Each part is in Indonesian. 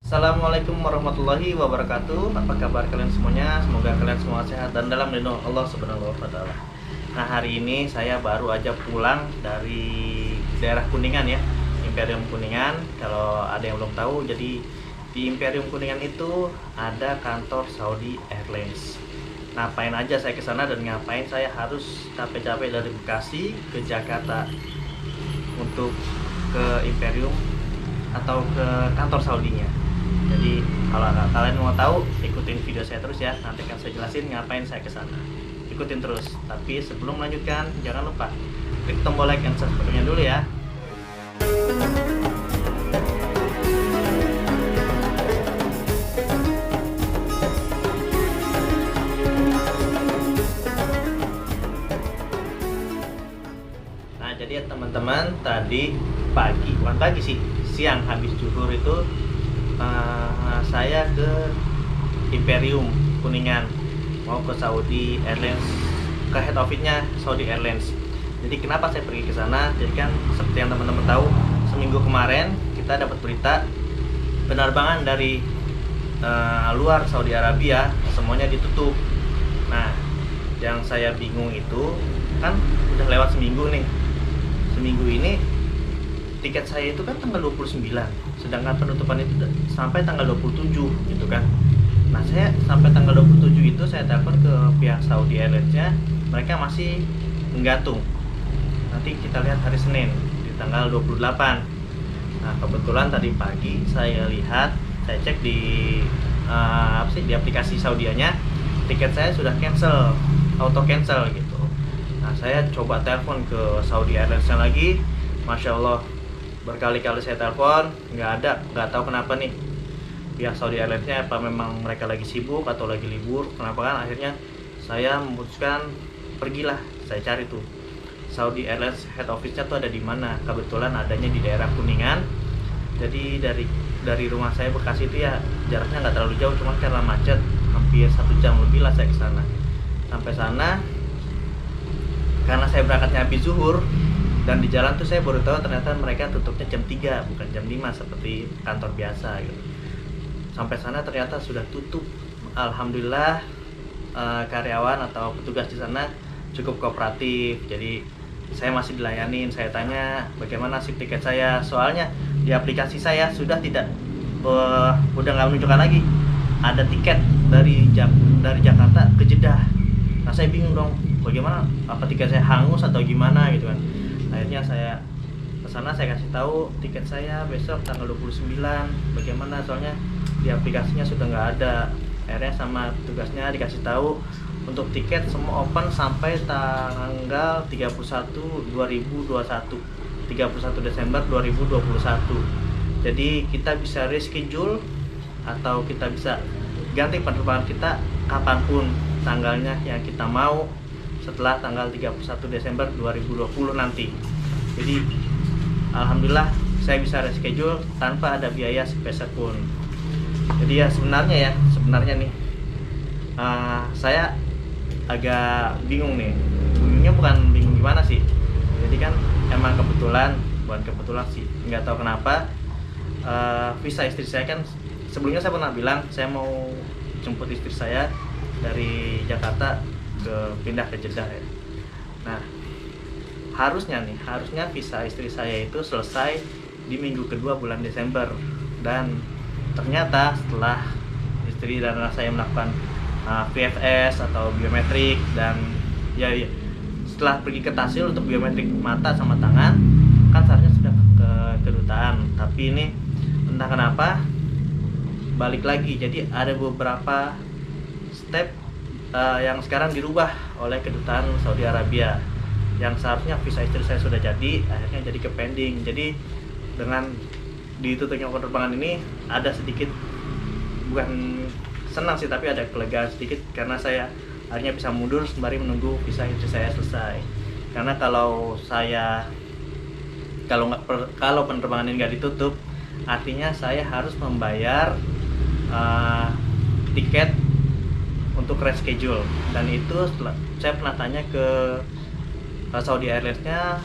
Assalamualaikum warahmatullahi wabarakatuh. Apa kabar kalian semuanya? Semoga kalian semua sehat dan dalam lindungan Allah Subhanahu wa taala. Nah, hari ini saya baru aja pulang dari daerah Kuningan ya, Imperium Kuningan. Kalau ada yang belum tahu, jadi di Imperium Kuningan itu ada kantor Saudi Airlines. Ngapain aja saya ke sana dan ngapain saya harus capek-capek dari Bekasi ke Jakarta untuk ke Imperium atau ke kantor Saudinya. Jadi kalau kalian mau tahu, ikutin video saya terus ya. Nanti akan saya jelasin ngapain saya ke sana. Ikutin terus. Tapi sebelum melanjutkan, jangan lupa klik tombol like dan subscribe-nya dulu ya. Nah, jadi ya teman-teman, tadi pagi, bukan pagi sih, siang habis zuhur itu saya ke Imperium Kuningan, mau ke Saudi Airlines, ke head office-nya Saudi Airlines. Jadi kenapa saya pergi ke sana? Jadi kan seperti yang teman-teman tahu, seminggu kemarin kita dapat berita penerbangan dari luar Saudi Arabia semuanya ditutup. Nah, yang saya bingung itu kan udah lewat seminggu nih. Seminggu ini tiket saya itu kan tanggal 29, sedangkan penutupan itu sampai tanggal 27 gitu kan. Nah, saya sampai tanggal 27 itu saya telepon ke pihak Saudi Airlines-nya, mereka masih menggantung. Nanti kita lihat hari Senin di tanggal 28. Nah, kebetulan tadi pagi saya lihat, saya cek di di aplikasi Saudianya, tiket saya sudah cancel, auto cancel gitu. Nah, saya coba telepon ke Saudi Airlines-nya lagi, Masya Allah, berkali-kali saya telepon, nggak tahu kenapa nih pihak Saudi Airlines-nya, apa memang mereka lagi sibuk atau lagi libur, kenapa kan. Akhirnya saya memutuskan pergilah, saya cari tuh Saudi Airlines head office-nya tuh ada di mana. Kebetulan adanya di daerah Kuningan. Jadi dari rumah saya Bekasi itu ya jaraknya nggak terlalu jauh, cuma karena macet hampir 1 jam lebih lah saya ke sana. Sampai sana karena saya berangkatnya habis zuhur, dan di jalan tuh saya baru tahu ternyata mereka tutupnya jam 3 bukan jam 5 seperti kantor biasa gitu. Sampai sana ternyata sudah tutup. Alhamdulillah karyawan atau petugas di sana cukup kooperatif. Jadi saya masih dilayanin. Saya tanya bagaimana sih tiket saya, soalnya di aplikasi saya sudah tidak udah nggak menunjukkan lagi ada tiket dari Jakarta ke Jeddah. Nah, saya bingung dong, bagaimana, apa tiket saya hangus atau gimana gitu kan. Akhirnya saya kesana, saya kasih tahu tiket saya besok tanggal 29 bagaimana, soalnya di aplikasinya sudah nggak ada. Akhirnya sama tugasnya dikasih tahu untuk tiket semua open sampai tanggal 31 Desember 2021. Jadi kita bisa reschedule atau kita bisa ganti penerbangan kita kapanpun tanggalnya yang kita mau setelah tanggal 31 Desember 2020 nanti. Jadi alhamdulillah saya bisa reschedule tanpa ada biaya sepeser pun. Jadi ya sebenarnya nih saya agak bingung nih. Bingungnya bukan bingung gimana sih. Jadi kan emang bukan kebetulan sih, nggak tahu kenapa visa istri saya kan sebelumnya saya pernah bilang saya mau jemput istri saya dari Jakarta pindah ke Jeddah ya. Nah, harusnya visa istri saya itu selesai di minggu kedua bulan Desember, dan ternyata setelah istri dan anak saya melakukan VFS atau biometrik, dan ya setelah pergi ke Tasil untuk biometrik mata sama tangan, kan seharusnya sudah ke kedutaan, tapi ini entah kenapa balik lagi. Jadi ada beberapa step yang sekarang dirubah oleh kedutaan Saudi Arabia. Yang seharusnya visa istri saya sudah jadi, akhirnya jadi ke pending. Jadi dengan ditutupnya penerbangan ini ada sedikit, bukan senang sih, tapi ada kelegaan sedikit karena saya akhirnya bisa mundur sembari menunggu visa istri saya selesai. Karena kalau penerbangan ini nggak ditutup, artinya saya harus membayar tiket untuk reschedule, dan itu saya pernah tanya ke Saudi Airlines-nya,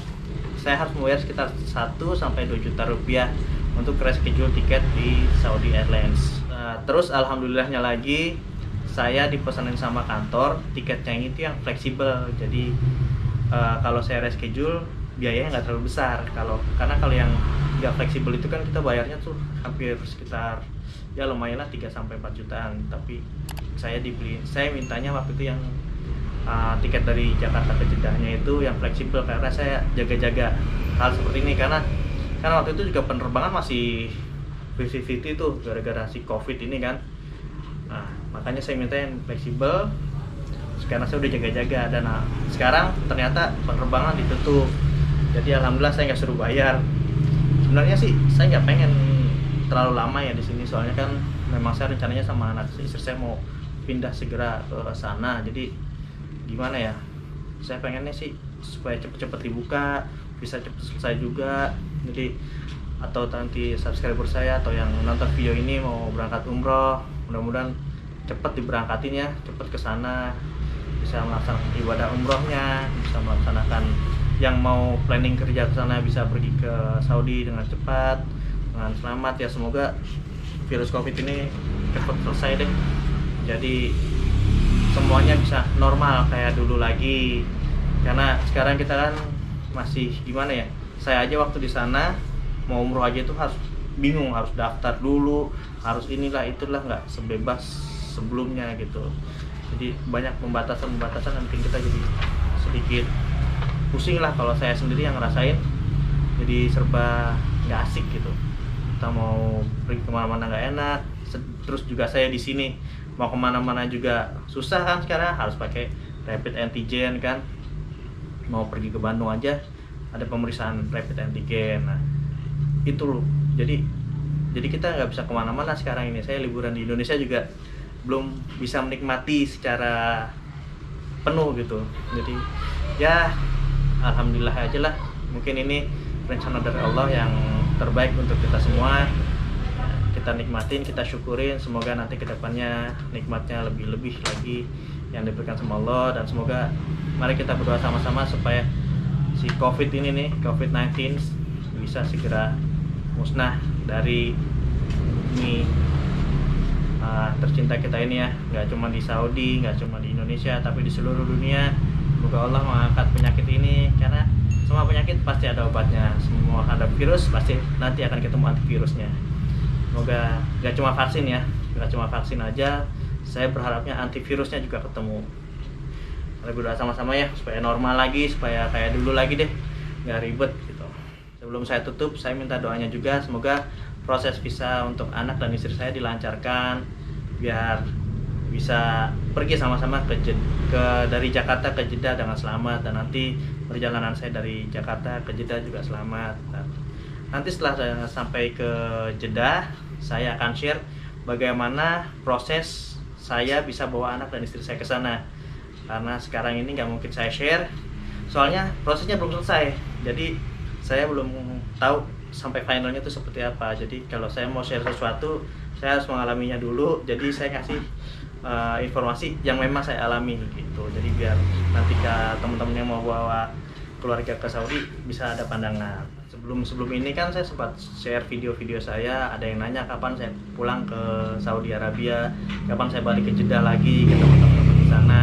saya harus membayar sekitar 1 sampai 2 juta rupiah untuk reschedule tiket di Saudi Airlines. Terus alhamdulillahnya lagi saya dipesanin sama kantor tiketnya itu yang fleksibel. Jadi kalau saya reschedule biayanya nggak terlalu besar. Karena kalau yang nggak fleksibel itu kan kita bayarnya tuh hampir sekitar ya lumayan lah 3-4 jutaan. Tapi saya mintanya waktu itu yang tiket dari Jakarta ke Jeddahnya itu yang fleksibel, karena saya jaga-jaga hal seperti ini karena waktu itu juga penerbangan masih 50-50 tuh gara-gara si COVID ini kan. Nah, makanya saya minta yang fleksibel karena saya udah jaga-jaga. Dan sekarang ternyata penerbangan ditutup. Jadi alhamdulillah saya nggak suruh bayar. Sebenarnya sih saya nggak pengen terlalu lama ya di sini, soalnya kan memang saya rencananya sama anak istri saya mau pindah segera ke sana. Jadi gimana ya? Saya pengennya sih supaya cepet-cepet dibuka, bisa cepet selesai juga. Jadi atau nanti subscriber saya atau yang nonton video ini mau berangkat umroh, mudah-mudahan cepet diberangkatin ya, cepet ke sana, bisa melaksanakan ibadah umrohnya, bisa melaksanakan yang mau planning kerja ke sana bisa pergi ke Saudi dengan cepat, dengan selamat ya. Semoga virus COVID ini cepat selesai deh. Jadi semuanya bisa normal kayak dulu lagi. Karena sekarang kita kan masih gimana ya? Saya aja waktu di sana mau umroh aja itu harus bingung, harus daftar dulu, harus inilah itulah, nggak sebebas sebelumnya gitu. Jadi banyak pembatasan yang bikin kita jadi sedikit pusing lah. Kalau saya sendiri yang ngerasain jadi serba nggak asik gitu. Kita mau pergi kemana-mana nggak enak. Terus juga saya di sini mau kemana-mana juga susah kan, sekarang harus pakai rapid antigen kan. Mau pergi ke Bandung aja ada pemeriksaan rapid antigen. Nah itu loh, jadi kita nggak bisa kemana-mana sekarang ini. Saya liburan di Indonesia juga belum bisa menikmati secara penuh gitu. Jadi ya alhamdulillah aja lah, mungkin ini rencana dari Allah yang terbaik untuk kita semua. Kita nikmatin, kita syukurin, semoga nanti kedepannya nikmatnya lebih-lebih lagi yang diberikan sama Allah. Dan semoga mari kita berdoa sama-sama supaya si COVID ini nih, COVID-19 bisa segera musnah dari bumi tercinta kita ini ya. Nggak cuma di Saudi, nggak cuma di Indonesia, tapi di seluruh dunia. Semoga Allah mengangkat penyakit ini, karena semua penyakit pasti ada obatnya. Semua ada virus pasti nanti akan ketemu antivirusnya. Semoga nggak cuma vaksin ya, nggak cuma vaksin aja, saya berharapnya antivirusnya juga ketemu. Mari berdoa sama-sama ya supaya normal lagi, supaya kayak dulu lagi deh, nggak ribet gitu. Sebelum saya tutup, saya minta doanya juga semoga proses visa untuk anak dan istri saya dilancarkan, biar bisa pergi sama-sama dari Jakarta ke Jeddah dengan selamat, dan nanti perjalanan saya dari Jakarta ke Jeddah juga selamat. Dan nanti setelah saya sampai ke Jeddah, saya akan share bagaimana proses saya bisa bawa anak dan istri saya ke sana. Karena sekarang ini nggak mungkin saya share, soalnya prosesnya belum selesai. Jadi saya belum tahu sampai finalnya itu seperti apa. Jadi kalau saya mau share sesuatu, saya harus mengalaminya dulu. Jadi saya kasih informasi yang memang saya alami gitu. Jadi biar nanti ke teman-teman yang mau bawa keluarga ke Saudi bisa ada pandangan. Sebelum ini kan saya sempat share video-video saya, ada yang nanya kapan saya pulang ke Saudi Arabia, kapan saya balik ke Jeddah lagi ke teman-teman di sana.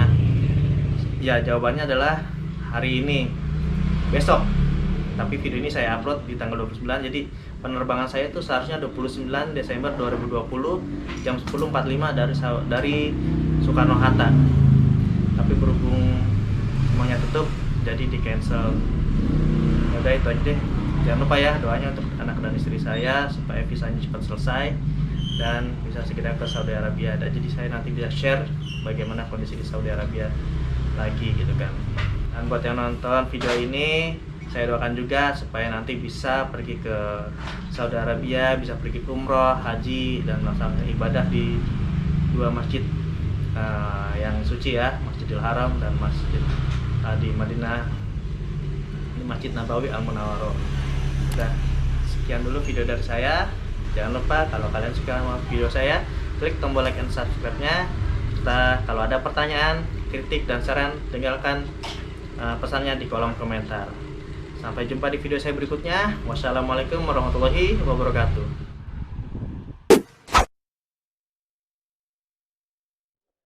Ya jawabannya adalah hari ini, besok. Tapi video ini saya upload di tanggal 29, jadi penerbangan saya itu seharusnya 29 Desember 2020 jam 10.45 dari Soekarno Hatta. Tapi berhubung semuanya tutup, jadi di cancel. Udah itu aja deh. Jangan lupa ya doanya untuk anak dan istri saya supaya visanya cepat selesai dan bisa segera ke Saudi Arabia. Dan jadi saya nanti bisa share bagaimana kondisi di Saudi Arabia lagi gitu kan. Dan buat yang nonton video ini, saya doakan juga supaya nanti bisa pergi ke Saudi Arabia, bisa pergi umroh, haji, dan melaksanakan ibadah di dua masjid yang suci ya, Masjidil Haram dan masjid di Madinah, di Masjid Nabawi Al-Munawwarah. Udah, sekian dulu video dari saya. Jangan lupa kalau kalian suka sama video saya, klik tombol like and subscribe-nya. Kalau ada pertanyaan, kritik, dan saran, tinggalkan pesannya di kolom komentar. Sampai jumpa di video saya berikutnya. Wassalamualaikum warahmatullahi wabarakatuh.